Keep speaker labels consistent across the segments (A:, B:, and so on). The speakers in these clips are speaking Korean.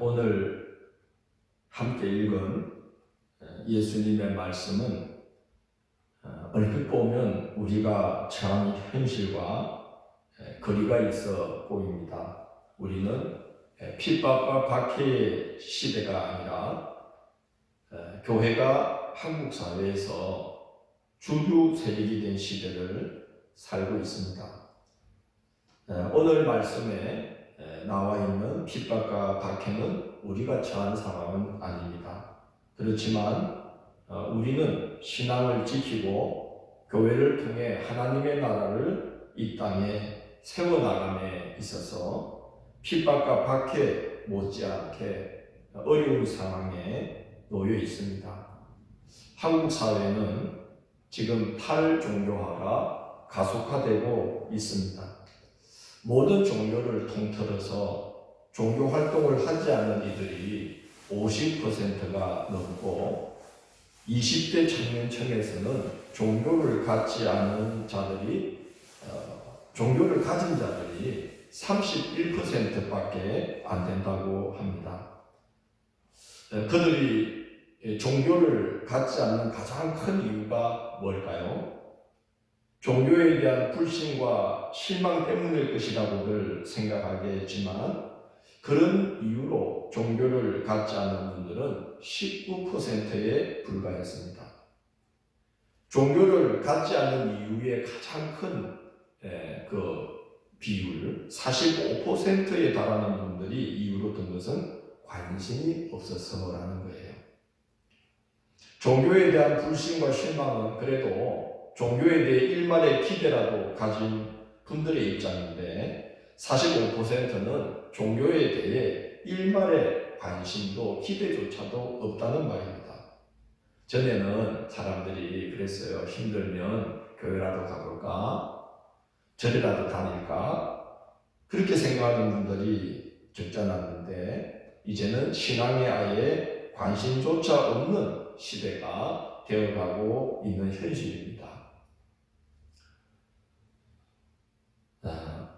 A: 오늘 함께 읽은 예수님의 말씀은 얼핏 보면 우리가 처한 현실과 거리가 있어 보입니다. 우리는 핍박과 박해의 시대가 아니라 교회가 한국 사회에서 주류 세력이 된 시대를 살고 있습니다. 오늘 말씀에 나와 있는 핍박과 박해는 우리가 처한 상황은 아닙니다. 그렇지만 우리는 신앙을 지키고 교회를 통해 하나님의 나라를 이 땅에 세워나감에 있어서 핍박과 박해 못지않게 어려운 상황에 놓여 있습니다. 한국 사회는 지금 탈종교화가 가속화되고 있습니다. 모든 종교를 통틀어서 종교 활동을 하지 않는 이들이 50%가 넘고 20대 청년층에서는 종교를 갖지 않은 자들이 종교를 가진 자들이 31%밖에 안 된다고 합니다. 그들이 종교를 갖지 않는 가장 큰 이유가 뭘까요? 종교에 대한 불신과 실망 때문일 것이라고들 생각하겠지만 그런 이유로 종교를 갖지 않는 분들은 19%에 불과했습니다. 종교를 갖지 않는 이유의 가장 큰 비율 45%에 달하는 분들이 이유로 든 것은 관심이 없어서라는 거예요. 종교에 대한 불신과 실망은 그래도 종교에 대해 일말의 기대라도 가진 분들의 입장인데 45%는 종교에 대해 일말의 관심도 기대조차도 없다는 말입니다. 전에는 사람들이 그랬어요. 힘들면 교회라도 가볼까? 절이라도 다닐까? 그렇게 생각하는 분들이 적잖았는데 이제는 신앙에 아예 관심조차 없는 시대가 되어가고 있는 현실입니다.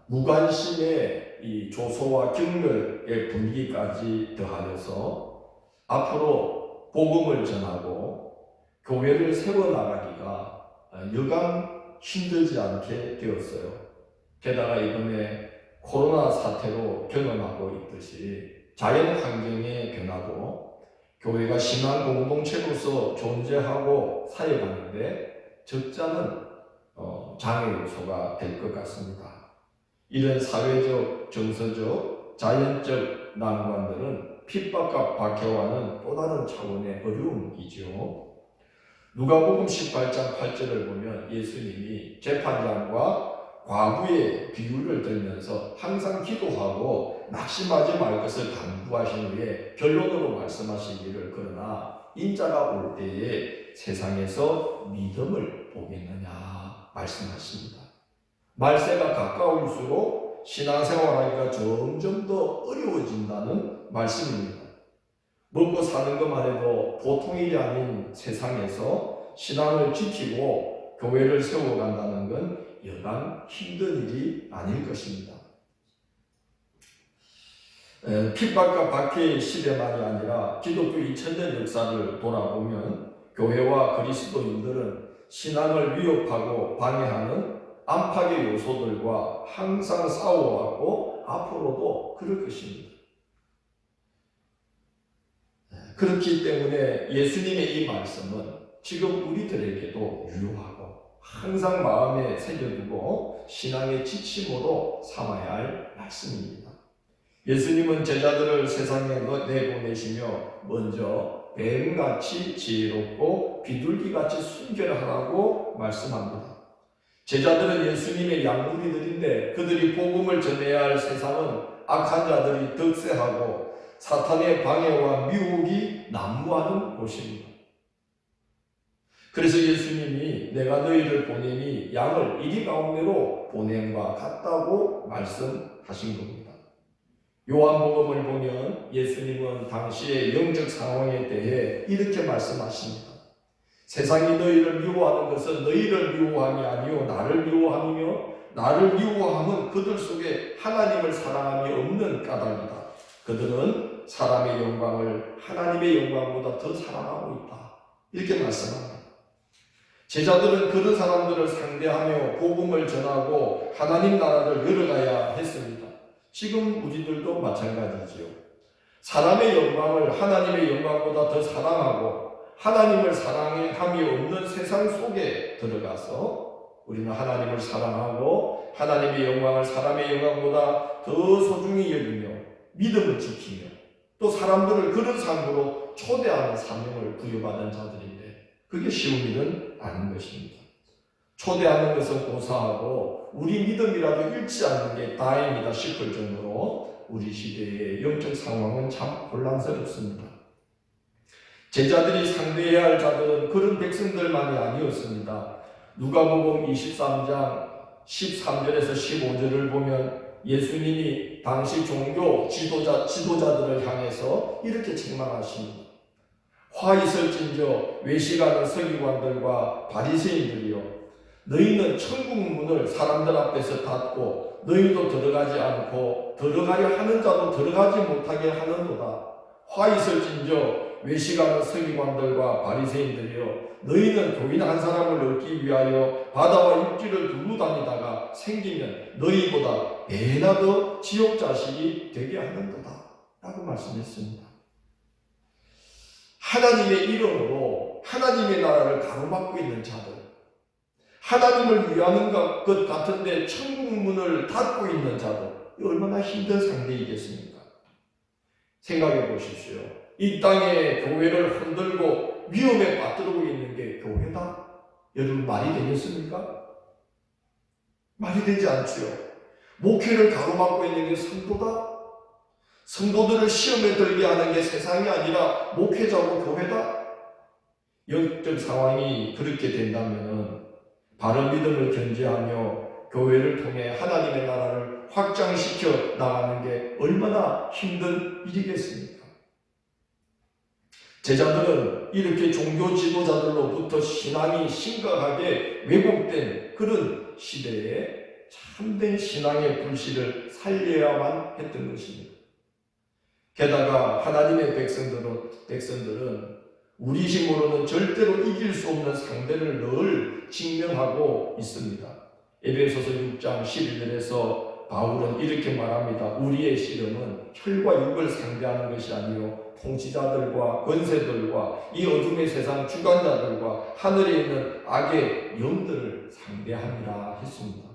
A: 무관심의 이 조소와 경멸의 분위기까지 더하여서 앞으로 복음을 전하고 교회를 세워나가기가 여간 힘들지 않게 되었어요. 게다가 이번에 코로나 사태로 경험하고 있듯이 자연 환경의 변화도 교회가 신앙 공동체로서 존재하고 사역하는데 적잖은 장애 요소가 될 것 같습니다. 이런 사회적, 정서적, 자연적 난관들은 핍박과 박해와는 또 다른 차원의 어려움이죠. 누가복음 18장 8절을 보면 예수님이 재판장과 과부의 비유를 들면서 항상 기도하고 낙심하지 말 것을 당부하신 후에 결론으로 말씀하시기를 그러나 인자가 올 때에 세상에서 믿음을 보겠느냐 말씀하십니다. 말세가 가까울수록 신앙생활하기가 점점 더 어려워진다는 말씀입니다. 먹고 사는 것만 해도 보통 일이 아닌 세상에서 신앙을 지키고 교회를 세워간다는 건 여간 힘든 일이 아닐 것입니다. 핍박과 박해의 시대만이 아니라 기독교 2000년 역사를 돌아보면 교회와 그리스도인들은 신앙을 위협하고 방해하는 안팎의 요소들과 항상 싸워왔고 앞으로도 그럴 것입니다. 그렇기 때문에 예수님의 이 말씀은 지금 우리들에게도 유효하고 항상 마음에 새겨두고 신앙의 지침으로 삼아야 할 말씀입니다. 예수님은 제자들을 세상에 내보내시며 먼저 뱀같이 지혜롭고 비둘기같이 순결하라고 말씀합니다. 제자들은 예수님의 양무리들인데 그들이 복음을 전해야 할 세상은 악한 자들이 득세하고 사탄의 방해와 미혹이 난무하는 곳입니다. 그래서 예수님이 내가 너희를 보내니 양을 이리 가운데로 보냄과 같다고 말씀하신 겁니다. 요한복음을 보면 예수님은 당시의 영적 상황에 대해 이렇게 말씀하십니다. 세상이 너희를 미워하는 것은 너희를 미워함이 아니요 나를 미워함이며 나를 미워함은 그들 속에 하나님을 사랑함이 없는 까닭이다. 그들은 사람의 영광을 하나님의 영광보다 더 사랑하고 있다. 이렇게 말씀합니다. 제자들은 그런 사람들을 상대하며 복음을 전하고 하나님 나라를 열어가야 했습니다. 지금 우리들도 마찬가지지요. 사람의 영광을 하나님의 영광보다 더 사랑하고 하나님을 사랑함이 없는 세상 속에 들어가서 우리는 하나님을 사랑하고 하나님의 영광을 사람의 영광보다 더 소중히 여기며 믿음을 지키며 또 사람들을 그런 삶으로 초대하는 사명을 부여받은 자들인데 그게 쉬운 일은 아닌 것입니다. 초대하는 것은 고사하고 우리 믿음이라도 잃지 않는 게 다행이다 싶을 정도로 우리 시대의 영적 상황은 참 혼란스럽습니다. 제자들이 상대해야 할 자들은 그런 백성들만이 아니었습니다. 누가복음 23장 13절에서 15절을 보면 예수님이 당시 종교 지도자들을 향해서 이렇게 책망하십니다. 화 있을진저 외식하는 서기관들과 바리새인들이여, 너희는 천국 문을 사람들 앞에서 닫고 너희도 들어가지 않고 들어가려 하는 자도 들어가지 못하게 하는도다. 화 있을진저 외식하는 서기관들과 바리새인들이여, 너희는 교인 한 사람을 얻기 위하여 바다와 육지를 두루 다니다가 생기면 너희보다 배나 더 지옥 자식이 되게 하는도다 라고 말씀했습니다. 하나님의 이름으로 하나님의 나라를 가로막고 있는 자들, 하나님을 위하는 것 같은데 천국 문을 닫고 있는 자들, 얼마나 힘든 상대이겠습니까? 생각해 보십시오. 이 땅에 교회를 흔들고 위험에 빠뜨리고 있는 게 교회다? 여러분, 말이 되겠습니까? 말이 되지 않지요. 목회를 가로막고 있는 게 성도다? 성도들을 시험에 들게 하는 게 세상이 아니라 목회자고 교회다? 영적 상황이 그렇게 된다면 바른 믿음을 견지하며 교회를 통해 하나님의 나라를 확장시켜 나가는 게 얼마나 힘든 일이겠습니까? 제자들은 이렇게 종교 지도자들로부터 신앙이 심각하게 왜곡된 그런 시대에 참된 신앙의 불씨를 살려야만 했던 것입니다. 게다가 하나님의 백성들은 우리 힘으로는 절대로 이길 수 없는 상대를 늘 직면하고 있습니다. 에베소서 6장 11절에서 바울은 이렇게 말합니다. 우리의 씨름은 혈과 육을 상대하는 것이 아니요 통치자들과 권세들과 이 어둠의 세상 주관자들과 하늘에 있는 악의 영들을 상대함이라 했습니다.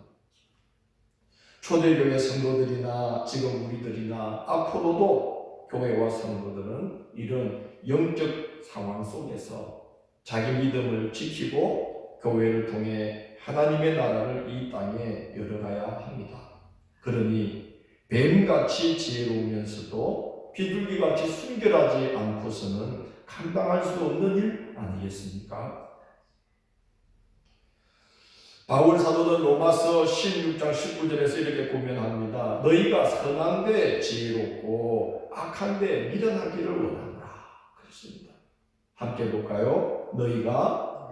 A: 초대교회 성도들이나 지금 우리들이나 앞으로도 교회와 성도들은 이런 영적 상황 속에서 자기 믿음을 지키고 교회를 통해 하나님의 나라를 이 땅에 열어가야 합니다. 그러니 뱀같이 지혜로우면서도 비둘기같이 순결하지 않고서는 감당할 수 없는 일 아니겠습니까? 바울 사도는 로마서 16장 19절에서 이렇게 고면합니다. 너희가 선한데 지혜롭고 악한데 미련하기를 원하노라. 그렇습니다. 함께 볼까요? 너희가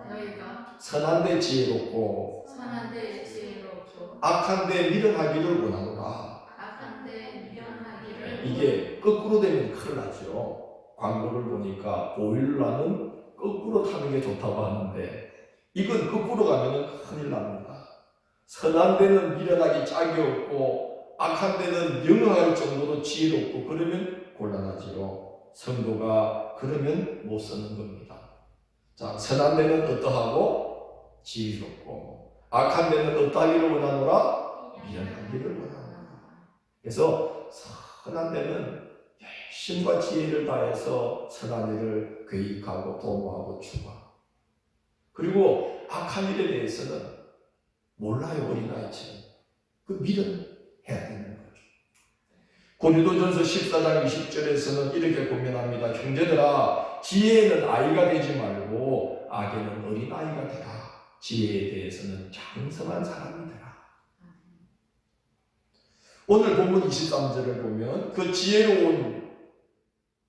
A: 선한데 지혜롭고 악한데 미련하기를 원하노라. 이게 거꾸로 되면 큰일 나죠. 광고를 보니까 보일러는 거꾸로 타는 게 좋다고 하는데 이건 거꾸로 가면 큰일 납니다. 선한 데는 미련하기 짝이 없고 악한 데는 영화할 정도로 지혜롭고 그러면 곤란하지요. 성도가 그러면 못 쓰는 겁니다. 자, 선한 데는 어떠하고 지혜롭고 악한 데는 어떠하기를 원하노라? 미련하기를 원하노라. 그래서 선한 데는 열심과 지혜를 다해서 선한 일을 계획하고 도모하고 추구하고, 그리고 악한 일에 대해서는 몰라요. 어린아이처럼 그 미련해야 되는 거죠. 고린도전서 14장 20절에서는 이렇게 고면합니다. 형제들아, 지혜에는 아이가 되지 말고 악에는 어린아이가 되라. 지혜에 대해서는 장성한 사람이 되라. 오늘 본문 23절을 보면 그 지혜로운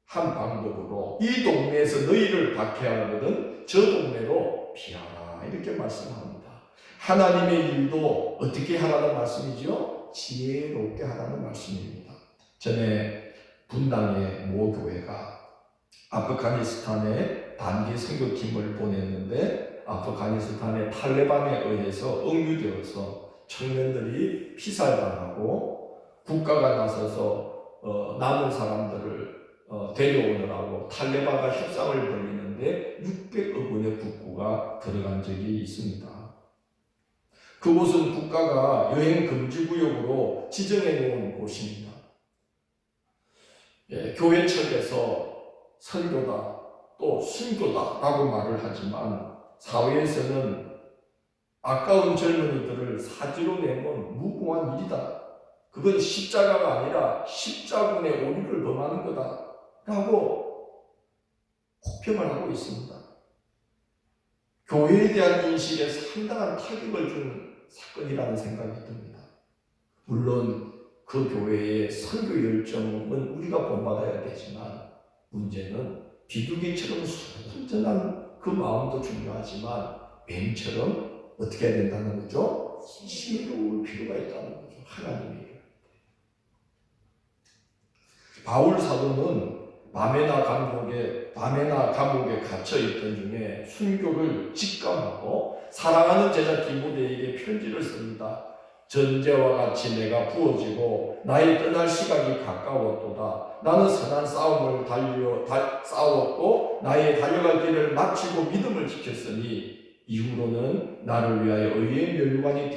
A: 한 방법으로 이 동네에서 너희를 박해하거든 저 동네로 피하라. 이렇게 말씀합니다. 하나님의 일도 어떻게 하라는 말씀이죠? 지혜롭게 하라는 말씀입니다. 전에 분당의 모 교회가 아프가니스탄에 단기 선교팀을 보냈는데 아프가니스탄의 탈레반에 의해서 억류되어서 청년들이 피살당하고 국가가 나서서 남은 사람들을 데려오느라고 탈레반과 협상을 벌이는데 600억 원의 국고가 들어간 적이 있습니다. 그곳은 국가가 여행 금지 구역으로 지정해 놓은 곳입니다. 교회 측에서 선교다 또 순교다라고 말을 하지만 사회에서는 아까운 젊은이들을 사지로 내면 무고한 일이다. 그건 십자가가 아니라 십자군의 오류를 범하는 거다 라고 혹평을 하고 있습니다. 교회에 대한 인식에 상당한 타격을 준 사건이라는 생각이 듭니다. 물론 그 교회의 선교 열정은 우리가 본받아야 되지만 문제는 비둘기처럼 순전한 그 마음도 중요하지만 뱀처럼 어떻게 해야 된다는 거죠? 지혜로울 필요가 있다는 거죠. 하나님이. 바울 사도는 바메나 감옥에 갇혀 있던 중에 순교를 직감하고 사랑하는 제자 디모데에게 편지를 씁니다. 전제와 같이 내가 부어지고 나의 떠날 시각이 가까웠도다. 나는 선한 싸움을 싸웠고 나의 달려갈 길을 마치고 믿음을 지켰으니 이후로는 나를 위하여 의의 멸관이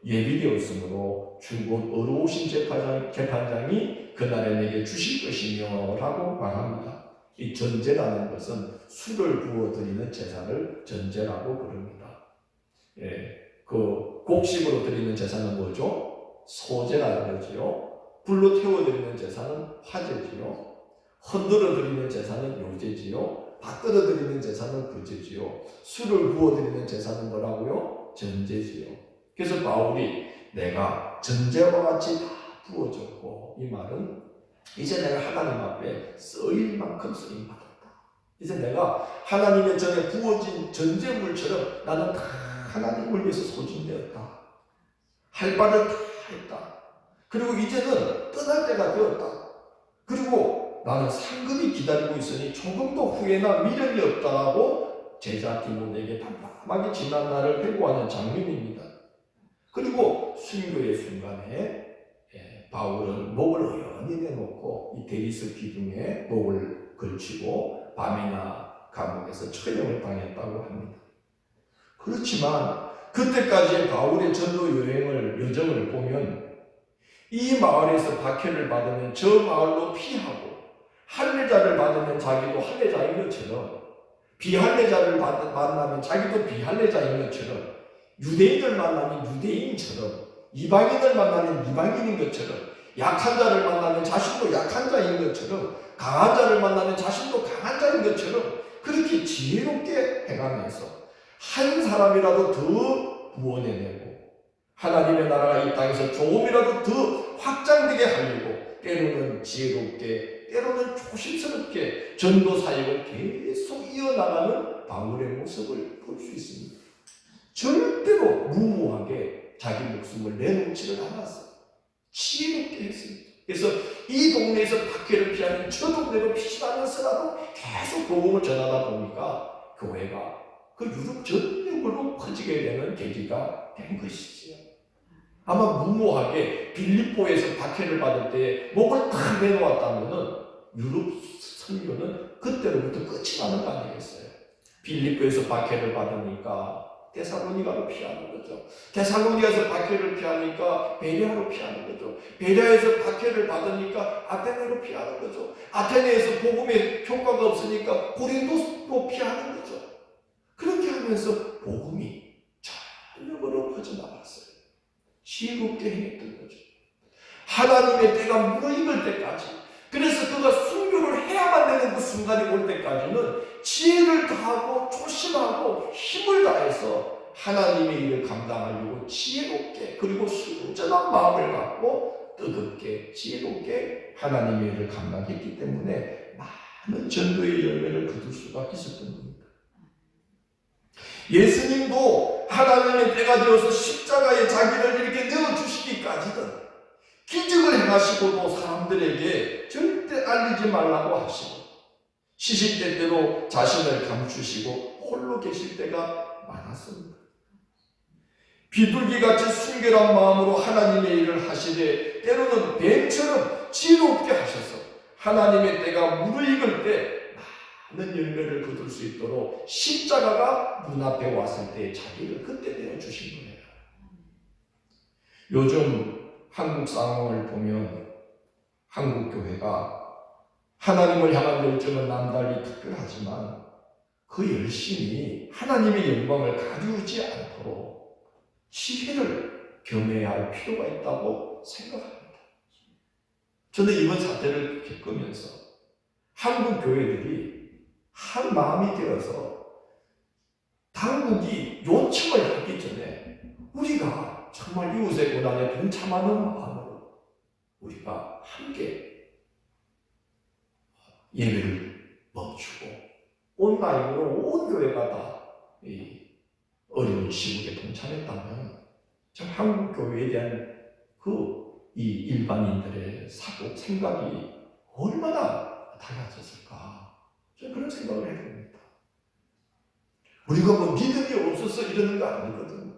A: 예비되었으므로 줄곧 어려우신 재판장이 그날에 내게 주실 것이며 라고 말합니다. 이 전제라는 것은 술을 부어드리는 제사를 전제라고 부릅니다. 그 곡식으로 드리는 제사는 뭐죠? 소제라 그러지요. 불로 태워드리는 제사는 화제지요. 흔들어 드리는 제사는 요제지요. 받들어 드리는 제사는 거제지요. 술을 부어드리는 제사는 뭐라고요? 전제지요. 그래서 바울이 내가 전제와 같이 다 부어졌고, 이 말은 이제 내가 하나님 앞에 쓰일 만큼 쓰임 받았다. 이제 내가 하나님의 전에 부어진 전제물처럼 나는 다 하나님을 위해서 소진되었다. 할 바를 다 했다. 그리고 이제는 떠날 때가 되었다. 그리고 나는 상급이 기다리고 있으니 조금도 후회나 미련이 없다라고 제자 디모데에게 담담하게 지난 날을 회고하는 장면입니다. 그리고 순교의 순간에 바울은 목을 의연히 내놓고 이 데리스 기둥에 목을 걸치고 바메나 감옥에서 처형을 당했다고 합니다. 그렇지만 그때까지의 바울의 전도 여정을 보면 이 마을에서 박해를 받으면 저 마을로 피하고 할례자를 받으면 자기도 할례자인 것처럼 비할례자를 만나면 자기도 비할례자인 것처럼 유대인을 만나면 유대인처럼 이방인을 만나면 이방인인 것처럼 약한 자를 만나면 자신도 약한 자인 것처럼 강한 자를 만나면 자신도 강한 자인 것처럼 그렇게 지혜롭게 해가면서 한 사람이라도 더 구원해내고 하나님의 나라가 이 땅에서 조금이라도 더 확장되게 하려고 때로는 지혜롭게 때로는 조심스럽게 전도 사역을 계속 이어나가는 바울의 모습을 볼 수 있습니다. 절대로 무모하게 자기 목숨을 내놓지를 않았어요. 지혜롭게 했습니다. 그래서 이 동네에서 박해를 피하는 저 동네로 피신하면서라도 계속 복음을 전하다 보니까 교회가 그 유럽 전역으로 퍼지게 되는 계기가 된 것이지요. 아마 무모하게 빌립보에서 박해를 받을 때 목을 탁 내놓았다면은 유럽 선교는 그때로부터 끝이 나는 거 아니겠어요? 빌립보에서 박해를 받으니까 데살로니가로 피하는 거죠. 데살로니가에서 박해를 피하니까 베레아로 피하는 거죠. 베레아에서 박해를 받으니까 아테네로 피하는 거죠. 아테네에서 복음의 효과가 없으니까 고린도로 피하는 거죠. 그렇게 하면서 복음이 전역으로 퍼져나갔어요. 지혜롭게 행했던 거죠. 하나님의 때가 무르익을 때까지, 그래서 그가 순교를 해야만 되는 그 순간이 올 때까지는 지혜를 다하고 조심하고 힘을 다해서 하나님의 일을 감당하려고 지혜롭게 그리고 순전한 마음을 갖고 뜨겁게 지혜롭게 하나님의 일을 감당했기 때문에 많은 전도의 열매를 거둘 수가 있었던 겁니다. 예수님도 하나님의 때가 되어서 십자가에 자기를 이렇게 내어주시기까지는 기적을 행하시고도 사람들에게 절대 알리지 말라고 하시고 시시때때로 자신을 감추시고 홀로 계실 때가 많았습니다. 비둘기같이 순결한 마음으로 하나님의 일을 하시되 때로는 뱀처럼 지혜롭게 하셔서 하나님의 때가 무르익을 때 많은 열매를 거둘 수 있도록 십자가가 눈앞에 왔을 때 자기를 그때 내어주신 거예요. 요즘 한국 상황을 보면 한국 교회가 하나님을 향한 열정은 남달리 특별하지만 그 열심이 하나님의 영광을 가리우지 않도록 지혜를 겸해야 할 필요가 있다고 생각합니다. 저는 이번 사태를 겪으면서 한국 교회들이 한 마음이 되어서 당국이 요청을 하기 전에 우리가 정말 이웃의 고난에 동참하는 마음으로 우리가 함께 예배를 멈추고 온라인으로 온 교회가 다 어려운 시국에 동참했다면 참 한국 교회에 대한 이 일반인들의 생각이 얼마나 달라졌을까? 저는 그런 생각을 해봅니다. 우리가 뭐 믿음이 없어서 이러는 거 아니거든.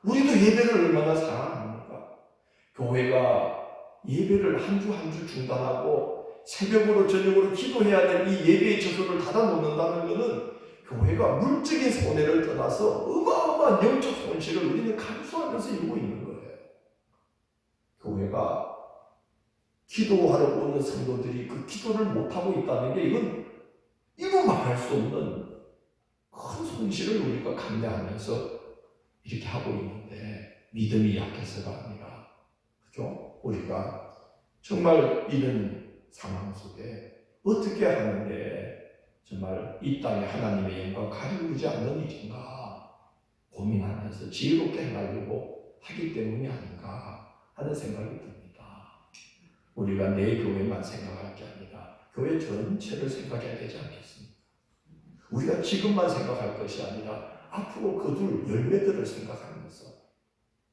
A: 우리도 예배를 얼마나 사랑합니까? 교회가 예배를 한 주 한 주 중단하고 새벽으로 저녁으로 기도해야 될 이 예배의 저소를 닫아놓는다는 것은 교회가 물적인 손해를 떠나서 어마어마한 영적 손실을 우리는 감수하면서 이루고 있는 거예요. 교회가 기도하러 오는 성도들이 그 기도를 못하고 있다는 게 이건 이루 말할 수 없는 큰 손실을 우리가 감내하면서 이렇게 하고 있는데 믿음이 약해서가 아니라 그죠? 우리가 정말 이런 상황 속에 어떻게 하는 게 정말 이 땅에 하나님의 영광 가리우지 않는 일인가 고민하면서 지혜롭게 행하려고 하기 때문이 아닌가 하는 생각이 듭니다. 우리가 내 교회만 생각할 게 아니라 교회 전체를 생각해야 되지 않겠습니까? 우리가 지금만 생각할 것이 아니라 앞으로 거둘 열매들을 생각하면서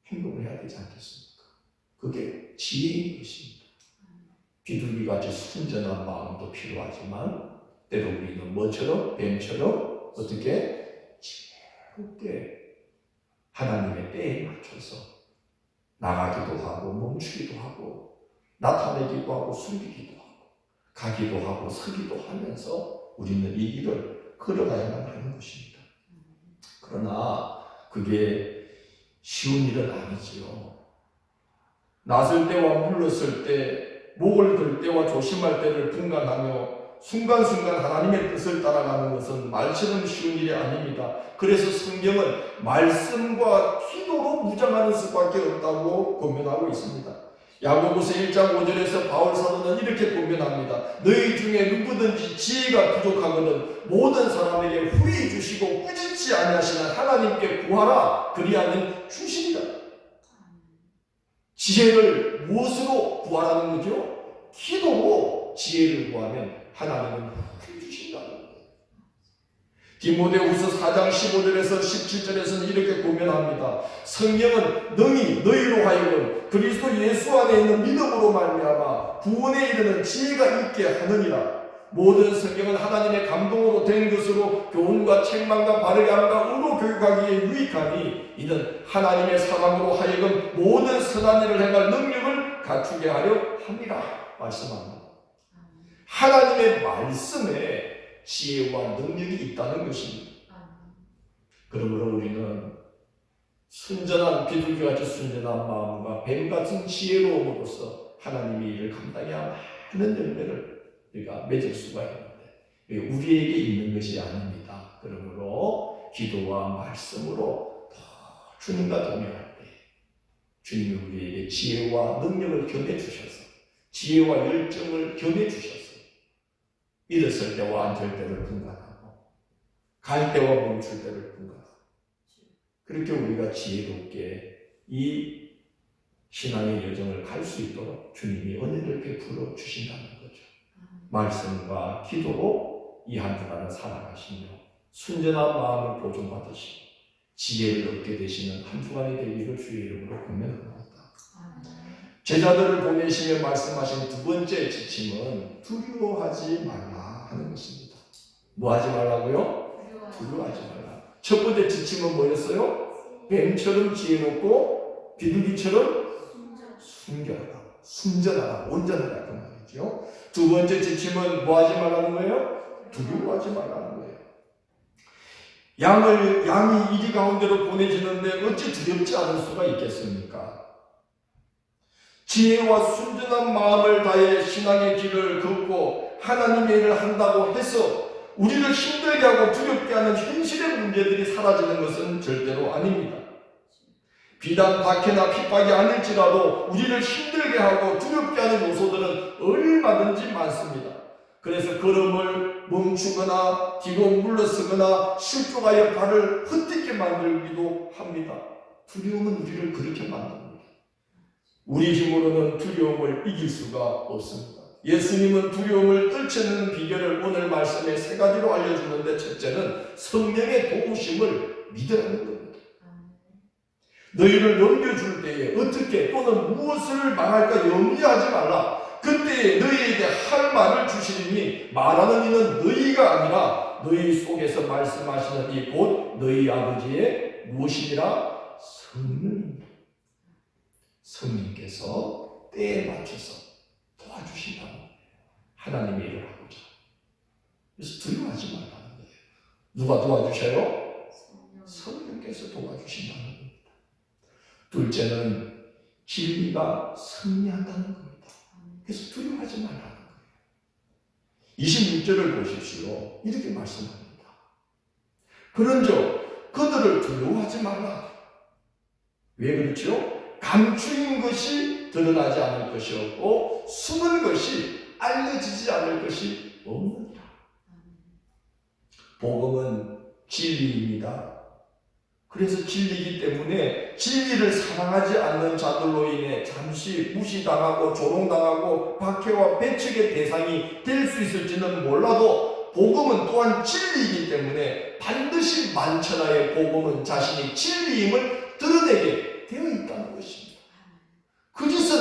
A: 행동을 해야 되지 않겠습니까? 그게 지혜인 것입니다. 비둘기같이 순전한 마음도 필요하지만 때로 우리는 뭐처럼? 뱀처럼 어떻게? 지혜롭게 하나님의 때에 맞춰서 나가기도 하고 멈추기도 하고 나타내기도 하고 숨기기도 하고 가기도 하고 서기도 하면서 우리는 이 일을 걸어가야만 하는 것입니다. 그러나 그게 쉬운 일은 아니지요. 나설 때와 물렀을 때 목을 들 때와 조심할 때를 분간하며 순간순간 하나님의 뜻을 따라가는 것은 말처럼 쉬운 일이 아닙니다. 그래서 성경은 말씀과 기도로 무장하는 수밖에 없다고 권면하고 있습니다. 야고보서 1장 5절에서 바울 사도는 이렇게 권면합니다. 너희 중에 누구든지 지혜가 부족하거든 모든 사람에게 후히 주시고 꾸짖지 아니하시는 하나님께 구하라 그리하면 주시리라. 지혜를 무엇으로 구하라는 거죠? 기도로 지혜를 구하면 하나님은 해주신다는 거예요. 디모데후서 4장 15절에서 17절에서는 이렇게 고면합니다. 성령은 능히 너희로 하여금 그리스도 예수 안에 있는 믿음으로 말미암아 구원에 이르는 지혜가 있게 하느니라. 모든 성경은 하나님의 감동으로 된 것으로 교훈과 책망과 바르게 함과 의로 교육하기에 유익하니 이는 하나님의 사람으로 하여금 모든 선한 일을 행할 능력을 갖추게 하려 함이라 말씀합니다. 하나님의 말씀에 지혜와 능력이 있다는 것입니다. 그러므로 우리는 순전한 비둘기같이 순전한 마음과 뱀같은 지혜로움으로써 하나님의 일을 감당해야 많은 열매를 우리가 맺을 수가 있는데 우리에게 있는 것이 아닙니다. 그러므로 기도와 말씀으로 더 주님과 동행할 때 주님이 우리에게 지혜와 능력을 겸해 주셔서 지혜와 열정을 겸해 주셔서 일어설 때와 앉을 때를 분간하고 갈 때와 멈출 때를 분간하고 그렇게 우리가 지혜롭게 이 신앙의 여정을 갈 수 있도록 주님이 은혜를 베풀어 주신다는 거죠. 말씀과 기도로 이 한 주간을 살아가시며 순전한 마음을 보존받으시고 지혜를 얻게 되시는 한 주간이 되기를 주의 이름으로 권면합니다. 제자들을 보내시며 말씀하신 두 번째 지침은 두려워하지 말라 하는 것입니다. 뭐 하지 말라고요? 두려워하지 말라. 첫 번째 지침은 뭐였어요? 뱀처럼 지혜롭고 비둘기처럼 순결하라, 순전하라, 온전하라 그 말이죠. 두 번째 지침은 뭐 하지 말라는 거예요? 두려워하지 말라는 거예요. 양이 이리 가운데로 보내지는데 어찌 두렵지 않을 수가 있겠습니까? 지혜와 순전한 마음을 다해 신앙의 길을 걷고 하나님의 일을 한다고 해서 우리를 힘들게 하고 두렵게 하는 현실의 문제들이 사라지는 것은 절대로 아닙니다. 비단 박해나 핍박이 아닐지라도 우리를 힘들게 하고 두렵게 하는 요소들은 얼마든지 많습니다. 그래서 걸음을 멈추거나 뒤로 물러서거나 실족하여 발을 헛디게 만들기도 합니다. 두려움은 우리를 그렇게 만듭니다. 우리 힘으로는 두려움을 이길 수가 없습니다. 예수님은 두려움을 떨쳐내는 비결을 오늘 말씀에 세 가지로 알려주는데, 첫째는 성령의 도우심을 믿으라는 겁니다. 너희를 넘겨줄 때에 어떻게 또는 무엇을 말할까 염려하지 말라. 그때 너희에게 할 말을 주시리니 말하는 이는 너희가 아니라 너희 속에서 말씀하시는 이 곧 너희 아버지의 무엇이니라? 성령입니다. 성령께서 때에 맞춰서 도와주신다는 거예요. 하나님의 일을 하고자. 그래서 두려워하지 말라는 거예요. 누가 도와주셔요? 성령께서 도와주신다는 겁니다. 둘째는 진리가 승리한다는 겁니다. 그래서 두려워하지 말라는 거예요. 26절을 보십시오. 이렇게 말씀합니다. 그런즉 그들을 두려워하지 말라. 왜 그렇죠? 감추인 것이 드러나지 않을 것이 없고 숨은 것이 알려지지 않을 것이 없느니라. 복음은 진리입니다. 그래서 진리이기 때문에 진리를 사랑하지 않는 자들로 인해 잠시 무시당하고 조롱당하고 박해와 배척의 대상이 될 수 있을지는 몰라도 복음은 또한 진리이기 때문에 반드시 만천하에 복음은 자신이 진리임을 드러내게 되어 있다는 것입니다. 거짓은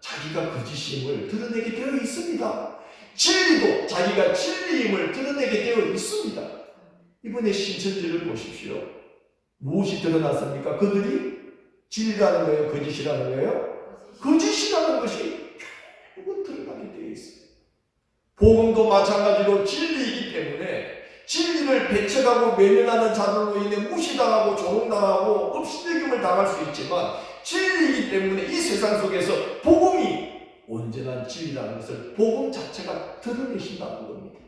A: 자기가 거짓임을 드러내게 되어 있습니다. 진리도 자기가 진리임을 드러내게 되어 있습니다. 이번에 신천지를 보십시오. 무엇이 드러났습니까? 그들이 진리라는 거예요? 거짓이라는 거예요? 거짓이라는 것이 결국은 드러나게 되어 있어요. 복음도 마찬가지로 진리이기 때문에 진리를 배척하고 외면하는 자들로 인해 무시당하고 조롱당하고 업신여김을 당할 수 있지만 진리이기 때문에 이 세상 속에서 복음이 온전한 진리라는 것을 복음 자체가 드러내신다는 겁니다.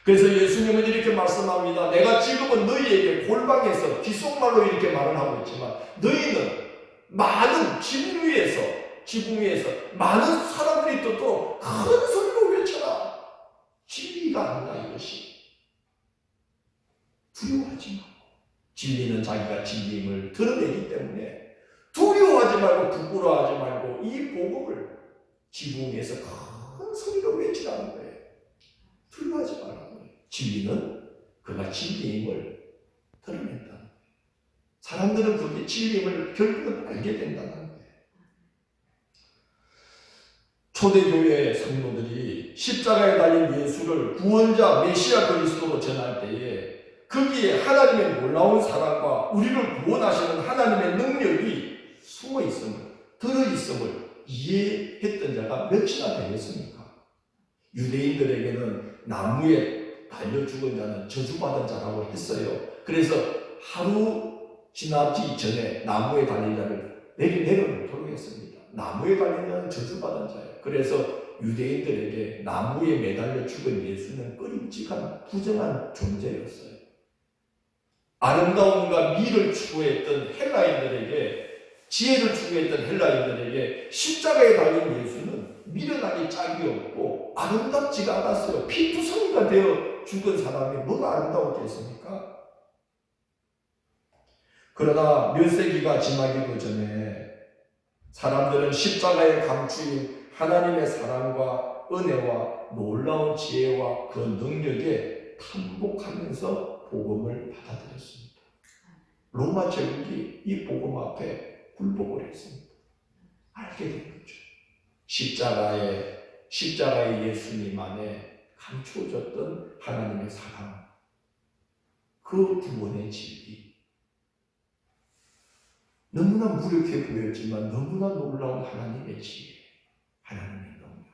A: 그래서 예수님은 이렇게 말씀합니다. 내가 지금은 너희에게 골방에서 귓속말로 이렇게 말을 하고 있지만 너희는 많은 지붕 위에서 많은 사람들이 듣도록 큰 소리로 외쳐라. 진리가 아니라 이것이. 두려워하지 말고. 진리는 자기가 진리임을 드러내기 때문에 두려워하지 말고 부끄러워하지 말고 이 복음을 지붕 위에서 큰 소리로 외치라는 거예요. 두려워하지 말라는 거예요. 진리는 그가 진리임을 드러낸다는 거예요. 사람들은 그게 진리임을 결국은 알게 된다는 거예요. 초대교회 성도들이 십자가에 달린 예수를 구원자 메시아 그리스도로 전할 때에 거기에 하나님의 놀라운 사랑과 우리를 구원하시는 하나님의 능력이 숨어 있음을, 들어 있음을 이해했던 자가 몇이나 되겠습니까? 유대인들에게는 나무에 달려 죽은 자는 저주받은 자라고 했어요. 그래서 하루 지나기 전에 나무에 달린 자를 내려놓도록 했습니다. 나무에 달린 자는 저주받은 자예요. 그래서 유대인들에게 나무에 매달려 죽은 예수는 꺼림칙한 부정한 존재였어요. 아름다움과 미를 추구했던 헬라인들에게, 지혜를 추구했던 헬라인들에게 십자가에 달린 예수는 미련하기 짝이 없고 아름답지가 않았어요. 피투성이가 되어 죽은 사람이 뭐가 아름다웠겠습니까? 그러나 몇 세기가 지나기도 전에 사람들은 십자가에 감추인 하나님의 사랑과 은혜와 놀라운 지혜와 그 능력에 탐복하면서 복음을 받아들였습니다. 로마 제국이 이 복음 앞에 굴복을 했습니다. 알게 된 거죠. 십자가의 예수님 안에 감추어졌던 하나님의 사랑, 그 구원의 진리, 너무나 무력해 보였지만 너무나 놀라운 하나님의 지혜, 하나님의 능력,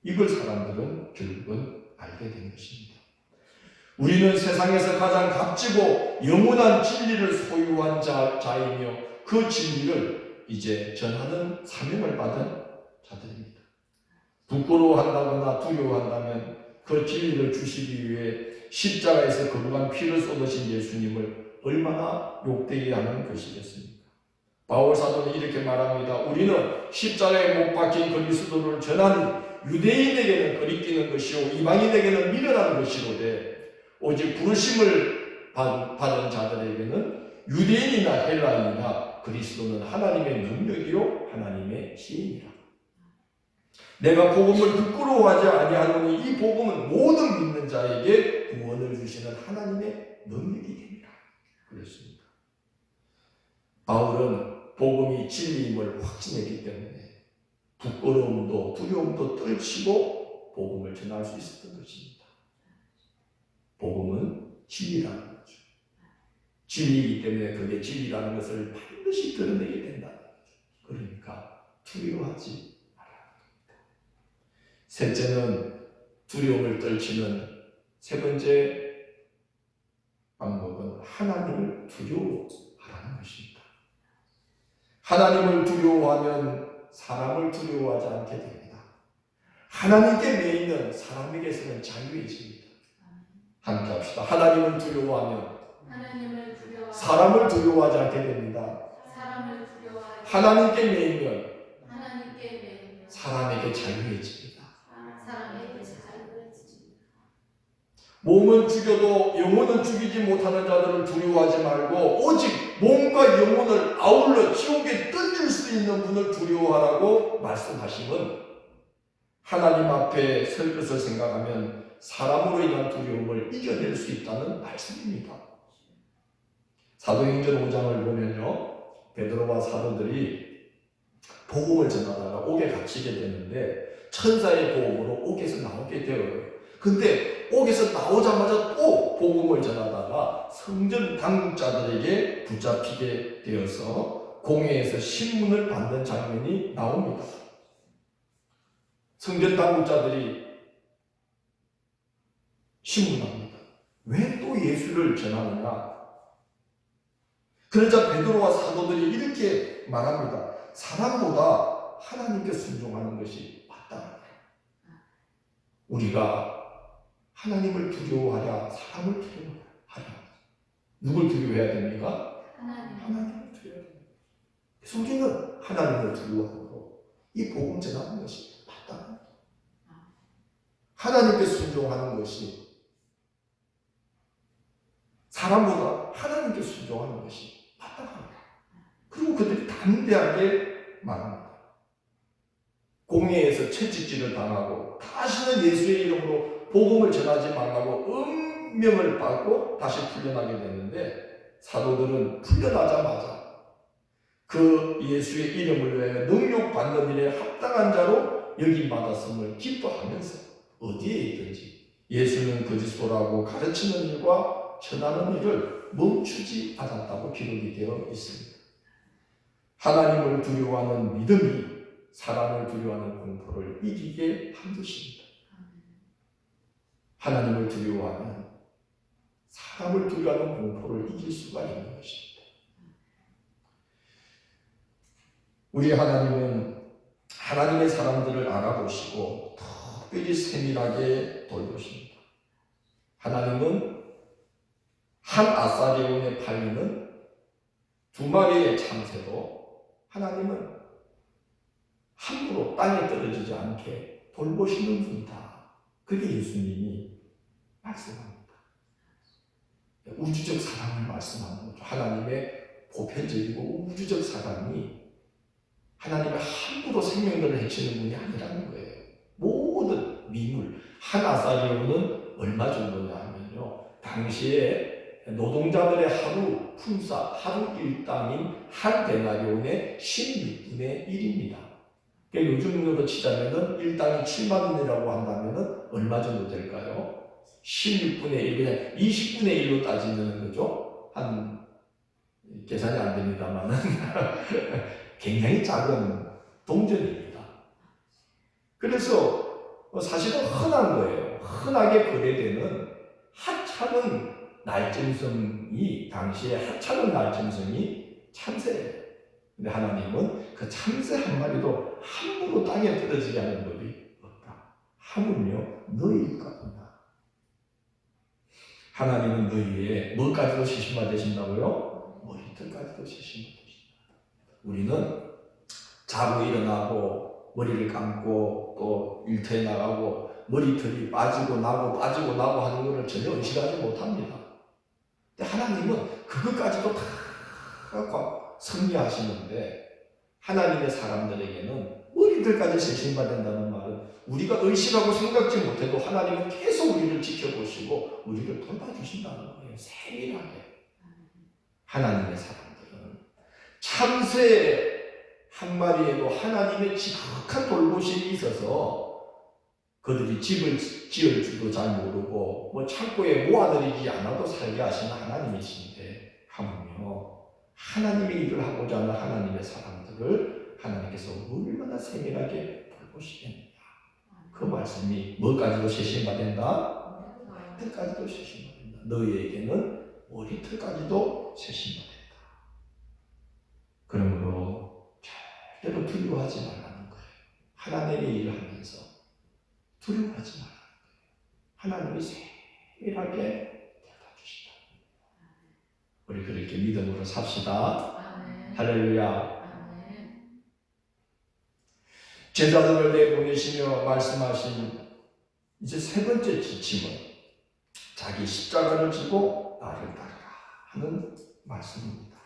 A: 이걸 사람들은 결국은 알게 된 것입니다. 우리는 세상에서 가장 값지고 영원한 진리를 소유한 자이며 그 진리를 이제 전하는 사명을 받은 자들입니다. 부끄러워한다거나 두려워한다면 그 진리를 주시기 위해 십자가에서 거룩한 피를 쏟으신 예수님을 얼마나 욕되게 하는 것이겠습니까? 바울 사도는 이렇게 말합니다. 우리는 십자가에 못 박힌 그리스도를 전하니 유대인에게는 거리끼는 것이요 이방인에게는 미련한 것이로되 오직 부르심을 받은 자들에게는 유대인이나 헬라인이나 그리스도는 하나님의 능력이요 하나님의 지혜니라. 내가 복음을 부끄러워하지 아니하노니 이 복음은 모든 믿는 자에게 구원을 주시는 하나님의 능력이 됩니다. 그렇습니다. 바울은 복음이 진리임을 확신했기 때문에 부끄러움도 두려움도 떨치고 복음을 전할 수 있었던 것입니다. 복음은 진리라는 거죠. 진리이기 때문에 그게 진리라는 것을 반드시 드러내게 된다는 거죠. 그러니까 두려워하지 말아야 합니다. 셋째는 두려움을 떨치는 세 번째 방법은 하나님을 두려워하라는 것입니다. 하나님을 두려워하면 사람을 두려워하지 않게 됩니다. 하나님께 매이는 사람에게서는 자유해집니다. 함께 합시다. 하나님을 두려워하면 사람을 두려워하지 않게 됩니다. 하나님께 매이면 사람에게 자유해집니다. 몸은 죽여도 영혼은 죽이지 못하는 자들을 두려워하지 말고 오직 몸과 영혼을 아울러 지옥에 던질 수 있는 분을 두려워하라고 말씀하심은 하나님 앞에 설 것을 생각하면 사람으로 인한 두려움을 이겨낼 수 있다는 말씀입니다. 사도행전 5장을 보면요, 베드로와 사도들이 복음을 전하다가 옥에 갇히게 되는데 천사의 보험으로 옥에서 나오게 되어요. 근데 옥에서 나오자마자 또 복음을 전하다가 성전 당국자들에게 붙잡히게 되어서 공회에서 신문을 받는 장면이 나옵니다. 성전 당국자들이 신문합니다. 왜 또 예수를 전하느냐? 그러자 베드로와 사도들이 이렇게 말합니다. 사람보다 하나님께 순종하는 것이 맞다. 우리가 하나님을 두려워하랴, 사람을 두려워하랴. 누굴 두려워해야 됩니까? 하나님을 두려워해야 됩니다. 우리는 하나님을 두려워하고 이 복음 전하는 것이 맞다. 하나님께 순종하는 것이 사람보다 하나님께 순종하는 것이 맞다. 그리고 그들이 담대하게 말합니다. 공회에서 채찍질을 당하고 다시는 예수의 이름으로 복음을 전하지 말라고 음명을 받고 다시 풀려나게 됐는데 사도들은 풀려나자마자 그 예수의 이름을 위해 능력받는 일에 합당한 자로 여김받았음을 기뻐하면서 어디에 있든지 예수는 거짓소라고 가르치는 일과 전하는 일을 멈추지 않았다고 기록이 되어 있습니다. 하나님을 두려워하는 믿음이 사람을 두려워하는 공포를 이기게 한 것입니다. 하나님을 두려워하면 사람을 두려워하는 공포를 이길 수가 있는 것입니다. 우리 하나님은 하나님의 사람들을 알아보시고 특별히 세밀하게 돌보십니다. 하나님은 한 아사리온에 팔리는 두 마리의 참새도 하나님은 함부로 땅에 떨어지지 않게 돌보시는 분이다. 그게 예수님이 말씀합니다. 우주적 사랑을 말씀하는 거죠. 하나님의 보편적이고 우주적 사랑이 하나님의 함부로 생명들을 해치는 분이 아니라는 거예요. 모든 미물, 한 아사리온은 얼마 정도냐 하면요, 당시에 노동자들의 하루 품삯, 하루 일당인 한 데나리온의 16분의 1입니다. 그러니까 요즘으로 치자면은 일당이 7만 원이라고 한다면은 얼마 정도 될까요? 16분의 1, 그냥 20분의 1로 따지면 그죠? 한, 계산이 안 됩니다만은 굉장히 작은 동전입니다. 그래서 사실은 흔한 거예요. 흔하게 거래되는 하찮은 날짐승이, 당시에 하찮은 날짐승이 참새예요. 근데 하나님은 그 참새 한 마리도 함부로 땅에 떨어지게 하는 법이 없다. 하물며 너희일까보다. 하나님은 너희의 뭐까지도 세심받으신다고요? 머리털까지도 세심받으신다. 우리는 자고 일어나고 머리를 감고 또 일터에 나가고 머리털이 빠지고 나고 하는 것을 전혀 의식하지 못합니다. 근데 하나님은 그것까지도 다 섭리하시는데, 하나님의 사람들에게는 머리들까지 세심받는다는 말은 우리가 의식하고 생각지 못해도 하나님은 계속 우리를 지켜보시고 우리를 돌봐주신다는 거예요. 세밀하게. 하나님의 사람들은 참새 한 마리에도 하나님의 지극한 돌보심이 있어서 그들이 집을 지을 줄도 잘 모르고 뭐 창고에 모아들이지 않아도 살게 하시는 하나님이신데, 하물며 하나님의 일을 하고자 하는 하나님의 사람들을 하나님께서 얼마나 세밀하게 돌보시겠느냐. 그 말씀이 뭐까지도 세심받는다? 머리털까지도 세심받는다. 너희에게는 머리털까지도 세심받는다. 그러므로 절대로 두려워하지 말라는 거예요. 하나님의 일을 하면서 두려워하지 말라는 거예요. 하나님이 세밀하게 대답주신다. 우리 그렇게 믿음으로 삽시다. 아멘. 할렐루야. 아멘. 제자들을 내보내시며 말씀하신 이제 세 번째 지침은 자기 십자가를 지고 나를 따르라 하는 말씀입니다.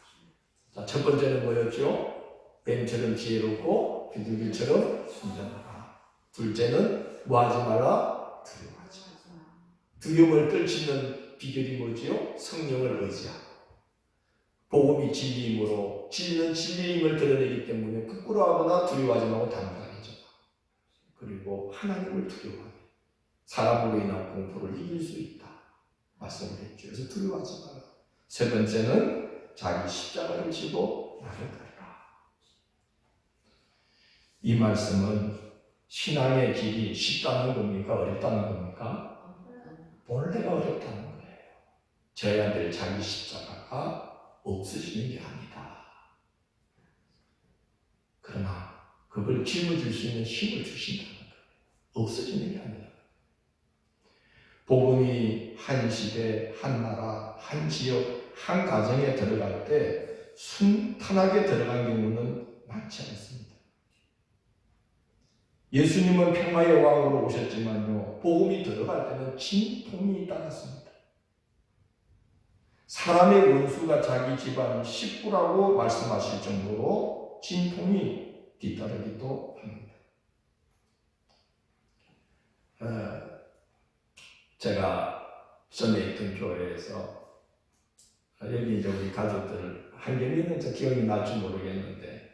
A: 자, 첫 번째는 뭐였죠? 뱀처럼 지혜롭고 비둘기처럼 순전하라. 둘째는 뭐하지 말라? 두려워하지 마라. 두려움을 떨치는 비결이 뭐지요? 성령을 의지하고, 복음이 진리이므로 진리는 진리임을 드러내기 때문에 부끄러워하거나 두려워하지 말고 담당하죠. 그리고 하나님을 두려워하면 사람으로 인한 공포를 이길 수 있다 말씀을 했죠. 그래서 두려워하지 마라. 세 번째는 자기 십자가를 지고 나를 따르라. 이 말씀은 신앙의 길이 쉽다는 겁니까? 어렵다는 겁니까? 본래가 어렵다는 거예요. 져야 될 자기 십자가가 없어지는 게 아니다. 그러나 그걸 짊어질 수 있는 힘을 주신다는 거예요. 없어지는 게 아니라. 복음이 한 시대, 한 나라, 한 지역, 한 가정에 들어갈 때 순탄하게 들어간 경우는 많지 않습니다. 예수님은 평화의 왕으로 오셨지만요, 복음이 들어갈 때는 진통이 따랐습니다. 사람의 원수가 자기 집안 식구라고 말씀하실 정도로 진통이 뒤따르기도 합니다. 제가 전에 있던 교회에서 여기 이제 우리 가족들 한경이는 저 기억이 날지 모르겠는데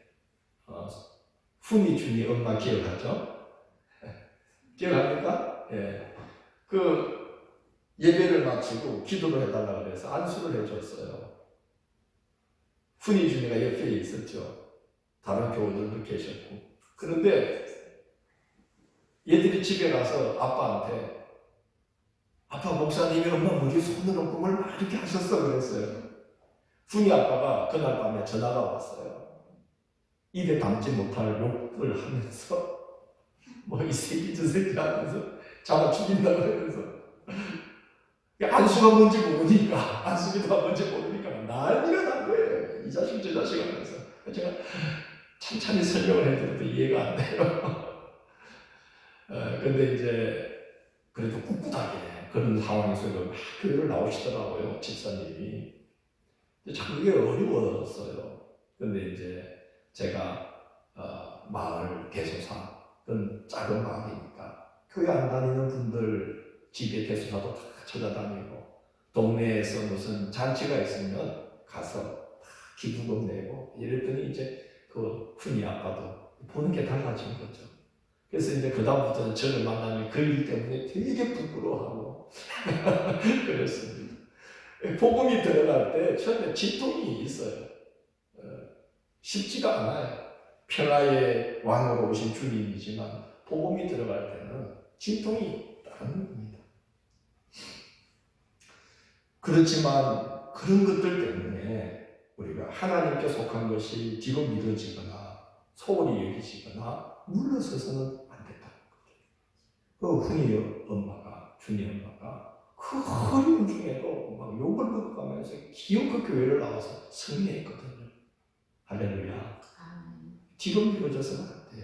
A: 훈이 준이 엄마 기억하죠? 기억합니까? 예. 그 예배를 마치고 기도를 해달라고 그래서 안수를 해줬어요. 훈이 준이가 옆에 있었죠. 다른 교우들도 계셨고. 그런데 얘들이 집에 가서 아빠한테 아빠 목사님이 엄마 머리에 손을 얹고 뭘 이렇게 하셨어 그랬어요. 훈이 아빠가 그날 밤에 전화가 왔어요. 입에 담지 못할 욕을 하면서 뭐 이 새끼 저 새끼 하면서 잡아 죽인다고 하면서 안수가 뭔지 모르니까 안수기도가 뭔지 모르니까 난리가 난 거예요. 이 자식 저 자식 하면서 제가 찬찬히 설명을 해드려도 이해가 안 돼요. 근데 이제 그래도 꿋꿋하게 그런 상황에서 막 교회를 나오시더라고요, 집사님이. 근데 참 그게 어려웠어요. 근데 이제 제가 마을 대소사, 그건 작은 마을이니까 교회 안 다니는 분들 집에 대소사도 다 찾아다니고, 동네에서 무슨 잔치가 있으면 가서 다 기부금 내고 이랬더니 이제 그 훈이 아빠도 보는 게 달라진 거죠. 그래서 이제 그다음부터는 저를 만나면 그 일 때문에 되게 부끄러워하고 그랬습니다. 복음이 들어갈 때 처음에 진통이 있어요. 쉽지가 않아요. 평화의 왕으로 오신 주님이지만 복음이 들어갈 때는 진통이 따르는 겁니다. 그렇지만 그런 것들 때문에 우리가 하나님께 속한 것이 뒤로 미뤄지거나 소홀히 여기지거나 물러서서는 안 된다는 거죠. 그 흔히 엄마가, 주님 엄마가 그 어려운 중에도 막 욕을 먹어가면서 기어코 교회를 나와서 승리했거든요. 할렐루야. 뒤로 미뤄져서는 안 돼요.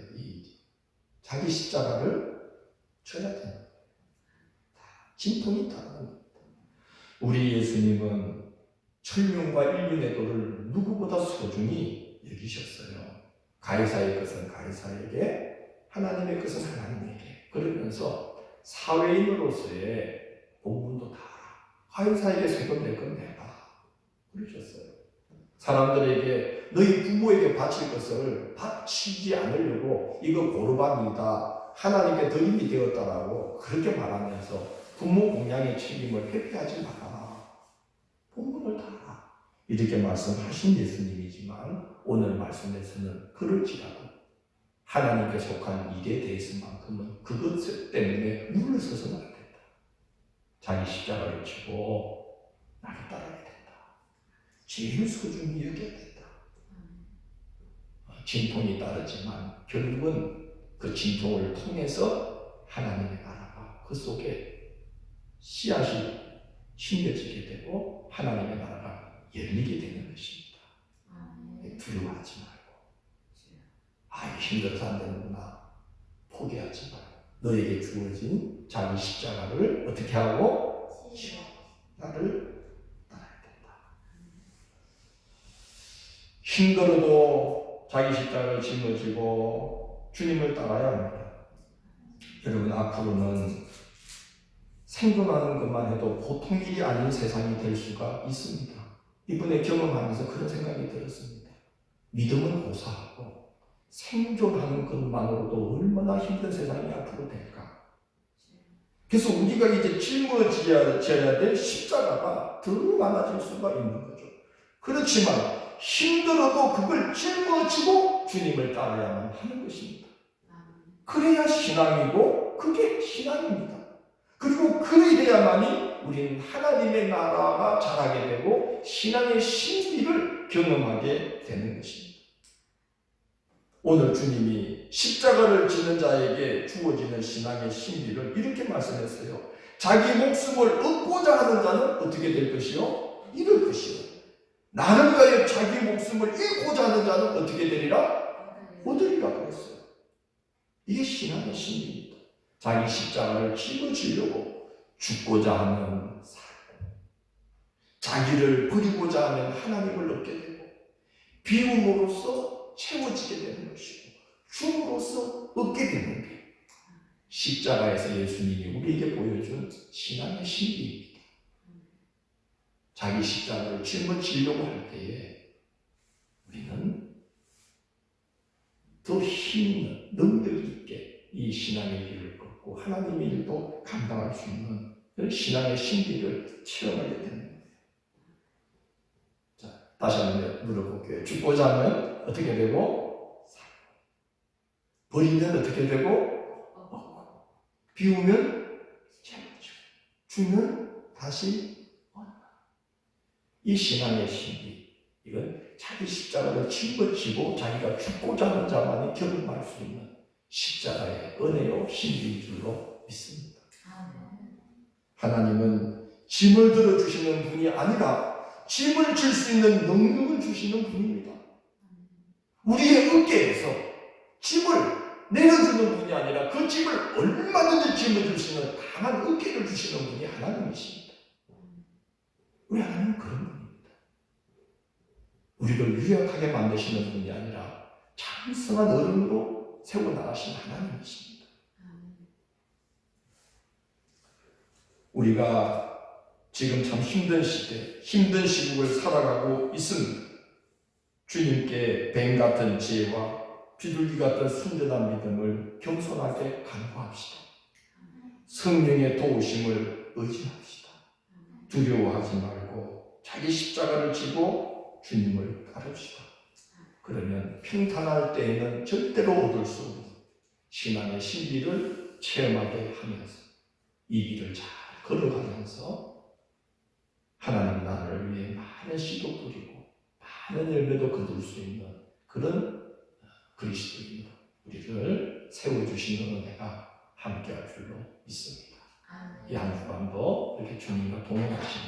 A: 자기 십자가를 져야 돼요. 진통이 따르는 겁니다. 우리 예수님은 천륜과 인륜의 도를 누구보다 소중히 여기셨어요. 가이사의 것은 가이사에게, 하나님의 것은 하나님에게. 그러면서 사회인으로서의 본분도 다 가이사에게 세금 낼 건 내라 그러셨어요. 사람들에게 너희 부모에게 바칠 것을 바치지 않으려고 이거 고르반이다, 하나님께 더 힘이 되었다라고 그렇게 말하면서 부모 공양의 책임을 회피하지 말아라. 본분을 다하라. 이렇게 말씀하신 예수님이지만 오늘 말씀에서는 그럴지라도 하나님께 속한 일에 대해서만큼은 그것 때문에 물러서서는 안 된다. 자기 십자가를 지고 나를 따라야 된다. 제일 소중히 여겨야 된다. 진통이 따르지만 결국은 그 진통을 통해서 하나님의 나라가 그 속에 씨앗이 심겨지게 되고 하나님의 나라가 열리게 되는 것입니다. 두려워하지 말고 힘들어서 안 되는구나 포기하지 말고 너에게 주어진 자기 십자가를 어떻게 하고 나를 따라야 된다. 힘들어도 자기 십자가를 짊어지고 주님을 따라야 합니다. 여러분 앞으로는 생존하는 것만 해도 보통 일이 아닌 세상이 될 수가 있습니다. 이번에 경험하면서 그런 생각이 들었습니다. 믿음은 고사하고 생존하는 것만으로도 얼마나 힘든 세상이 앞으로 될까. 그래서 우리가 이제 짊어져야 될 십자가가 더 많아질 수가 있는 거죠. 그렇지만 힘들어도 그걸 짊어지고 주님을 따라야만 하는 것입니다. 그래야 신앙이고 그게 신앙입니다. 그리고 그래야만이 우리는 하나님의 나라가 자라게 되고 신앙의 신비를 경험하게 되는 것입니다. 오늘 주님이 십자가를 지는 자에게 주어지는 신앙의 신비를 이렇게 말씀했어요. 자기 목숨을 얻고자 하는 자는 어떻게 될 것이요? 잃을 것이요. 나를 위하여 자기 목숨을 잃고자 하는 자는 어떻게 되리라? 얻으리라 그랬어요. 이게 신앙의 신비입니다. 자기 십자가를 짊어지려고 죽고자 하는 삶, 자기를 버리고자 하면 하나님을 얻게 되고 비움으로써 채워지게 되는 것이고 줌으로써 얻게 되는 게 십자가에서 예수님이 우리에게 보여준 신앙의 신비입니다. 자기 십자가를 짊어지려고 할 때에 우리는 더 힘있는 능력 있게 이 신앙의 길을 걷고 하나님의 일도 감당할 수 있는 신앙의 신비를 체험하게 되는 거예요. 자, 다시 한번 물어볼게요. 죽고자 하면 어떻게 되고? 버리면 어떻게 되고? 비우면 채워지고 주면 다시 이 신앙의 신비, 이건 자기 십자가를 짊어지고 자기가 죽고자 하는 자만이 경험할 수 있는 십자가의 은혜요 신비인 줄로 믿습니다. 하나님은 짐을 들어주시는 분이 아니라 짐을 질 수 있는 능력을 주시는 분입니다. 우리의 어깨에서 짐을 내려주는 분이 아니라 그 짐을 얼마든지 짊어질 수 있는 강한 어깨를 주시는 분이 하나님이십니다. 우리 하나님은 그런 분입니다. 우리를 유약하게 만드시는 분이 아니라 장성한 어른으로 세워나가시는 하나님이십니다. 우리가 지금 참 힘든 시대, 힘든 시국을 살아가고 있습니다. 주님께 뱀 같은 지혜와 비둘기 같은 순전한 믿음을 겸손하게 간구합시다. 성령의 도우심을 의지합시다. 두려워하지 말고 자기 십자가를 지고 주님을 따릅시다. 그러면 평탄할 때에는 절대로 얻을 수 없는 신앙의 신비를 체험하게 하면서 이 길을 잘 걸어가면서 하나님 나라를 위해 많은 씨도 뿌리고 많은 열매도 거둘 수 있는 그런 그리스도인 우리를 세워주시는 은혜가 함께할 줄로 믿습니다. 이 한 주간도 이렇게 주님과 동행하시는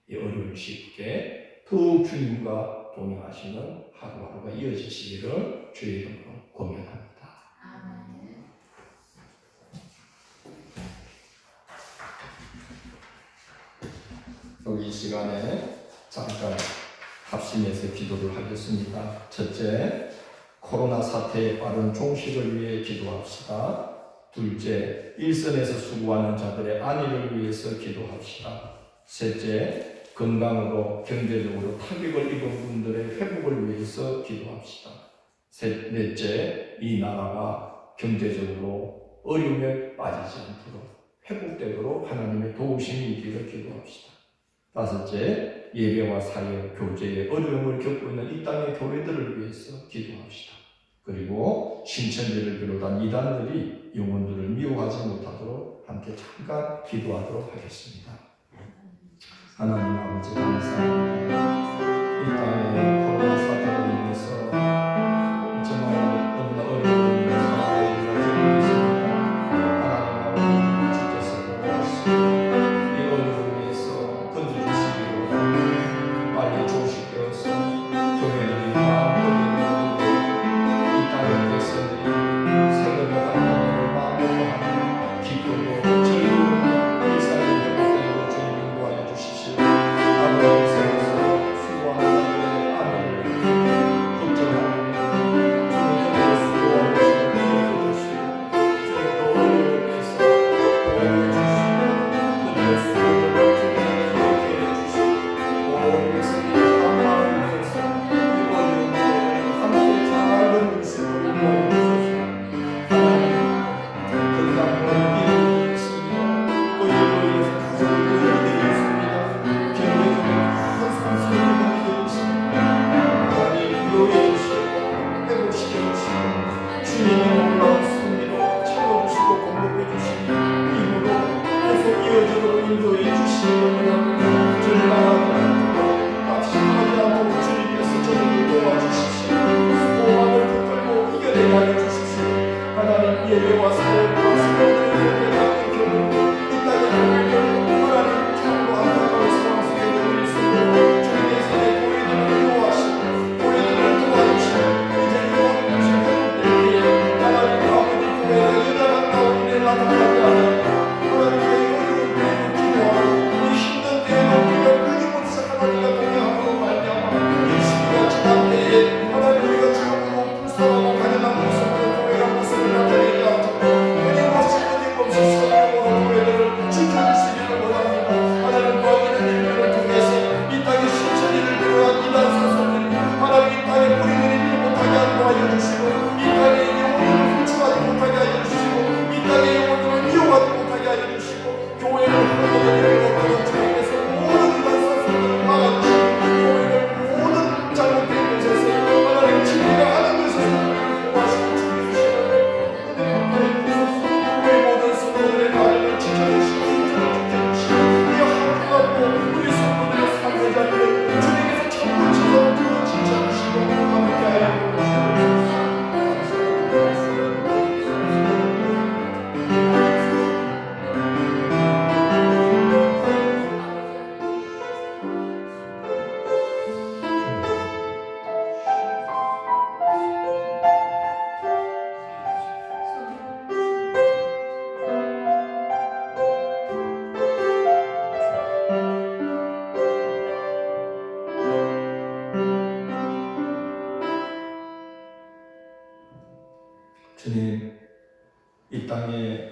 A: 이 어려운 시국에 더욱 주님과 동행하시는 하루하루가 이어지시기를 주의 이름으로 고면합니다. 여기 이 시간에 잠깐 합심해서 기도를 하겠습니다. 첫째, 코로나 사태의 빠른 종식을 위해 기도합시다. 둘째, 일선에서 수고하는 자들의 안위를 위해서 기도합시다. 셋째, 건강으로 경제적으로 타격을 입은 분들의 회복을 위해서 기도합시다. 넷째, 이 나라가 경제적으로 어려움에 빠지지 않도록 회복되도록 하나님의 도우심이 있기를 기도합시다. 다섯째, 예배와 사역, 교제의 어려움을 겪고 있는 이 땅의 교회들을 위해서 기도합시다. 그리고 신천지를 비롯한 이단들이 영혼들을 미워하지 못하도록 함께 잠깐 기도하도록 하겠습니다. 하나님 아버지 감사합니다. 이 땅의 코로나 사태로 인해서 정말 너무나 어려운 상황을 겪고 있습니다. 하나님 아버지 주께서 보호하시고 이 어려움을 위해서 건져주시기로 빨리 조식되어서 교회들이 마음을 이 땅의 백성들이 생업을 하는 마음으로 하는 기쁨으로 즐거운 일상을 회복되고 주님 인도하여 주십시오. 아버지 세상에서 수고하는 자들의 안위를 걱정하는 주님의 수고하는 것을 이어주시고 주님 그 어려움에서 보호해 주시고 그들의 수고를 주님 기억해 주시고 온 백성들이 한 마음을 해서 이 어려움에 함께 잘 건질 수 있도록 인도하여 주소서. 하나님 건강을 이루고 있습니다. 의료로 인해서 가정을 이루고 있습니다. 경제적인 큰 손실을 이루고 있습니다. 하나님 위로해 주시고 회복시켜 주시고 주님의 놀라운 승리로 채워주시고 공급해 주시니 힘으로 계속 이어지도록 인도해 주시기 원합니다. 절망하지 않고 낙심하지 않고 주님께서 저들을 도와주십시오. 수고함을 붙들고 이겨내게 하여 주십시오. 하나님 예배와 사역과 성도들의 교회가 끊겨도 이 땅의 교회를 하나님 참으로 안타까운 상황 속에 놓여 있어도 주님께서 내 교회들을 인도하시고 교회들을 도와주시고 이제 영원히 주시는 때에 하나님 아버지 교회가 연약한 가운데 나타나지 않아 하나님의 어려운 때에도 기도하고 이 힘든 때에도 우리가 끊임없이 하나님과 동행함으로 말미암아 이 시기가 지날 때에 하나님 우리가 참으로 불쌍하고 가련한 모습으로 교회가 모습을 나타내지 않도록 끊임없이 성령으로 교회를 지켜주시기를 원합니다. 하나님 도와주는 일들을 통해서 이 땅의 신천지를 비롯한 이단 사람들이 하나님 이 땅에 뿌리 내리지 못하게 하여 주시고 이 땅의 영혼을 훔쳐가지 못하게 하여 주시고 이 땅의 영혼을 미워하지 못하게 하여 주시고 교회를 하나님의 열어보는 주님께서 모든 이단 사람들을 막아주시고 교회를 모든 잘못된 것에서 하나님 진리가 하는 것에서 보호하시고 지켜주시고 은혜 감사해 주소서. 우리 모든 성도들의 나라를 지켜주시고 지켜주시고 이 함께하고 우리 성도들의 삶의 자리를 주님께서 천국 지켜주시고 지켜주시고 함께하여 주시옵소서. 주님, 이 땅에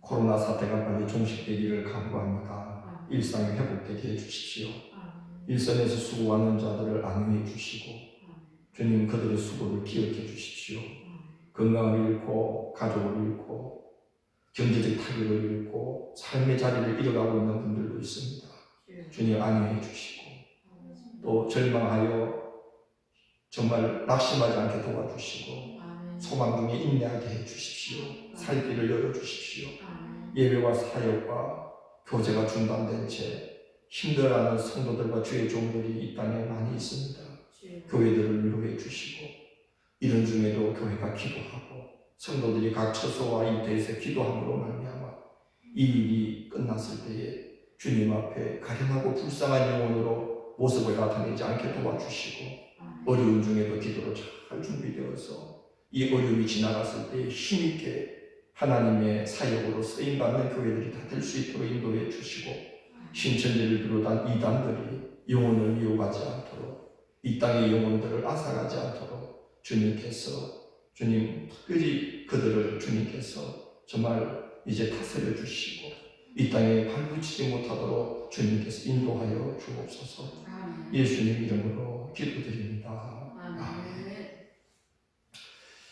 A: 코로나 사태가 빨리 종식되기를 간구합니다. 일상이 회복되게 해주십시오. 일선에서 수고하는 자들을 안위해 주시고 주님 그들의 수고를 기억해 주십시오. 건강을 잃고 가족을 잃고 경제적 타격을 잃고 삶의 자리를 잃어가고 있는 분들도 있습니다. 주님 안위해 주시고 또 절망하여 정말 낙심하지 않게 도와주시고 소망 중에 인내하게 해 주십시오. 살 길을 열어 주십시오. 예배와 사역과 교제가 중단된 채 힘들어하는 성도들과 주의 종들이 이 땅에 많이 있습니다. 교회들을 위로해 주시고 이런 중에도 교회가 기도하고 성도들이 각 처소와 일터에서 기도함으로 말미암아 이 일이 끝났을 때에 주님 앞에 가련하고 불쌍한 영혼으로 모습을 나타내지 않게 도와주시고 어려운 중에도 기도로 잘 준비되어서 이 어려움이 지나갔을 때 힘있게 하나님의 사역으로 쓰임받는 교회들이 다 될 수 있도록 인도해 주시고 신천지를 비롯한 이단들이 영혼을 미워하지 않도록 이 땅의 영혼들을 앗아가지 않도록 주님께서 주님 특별히 그들을 주님께서 정말 이제 다스려 주시고 이 땅에 발붙이지 못하도록 주님께서 인도하여 주옵소서. 예수님 이름으로 기도드립니다.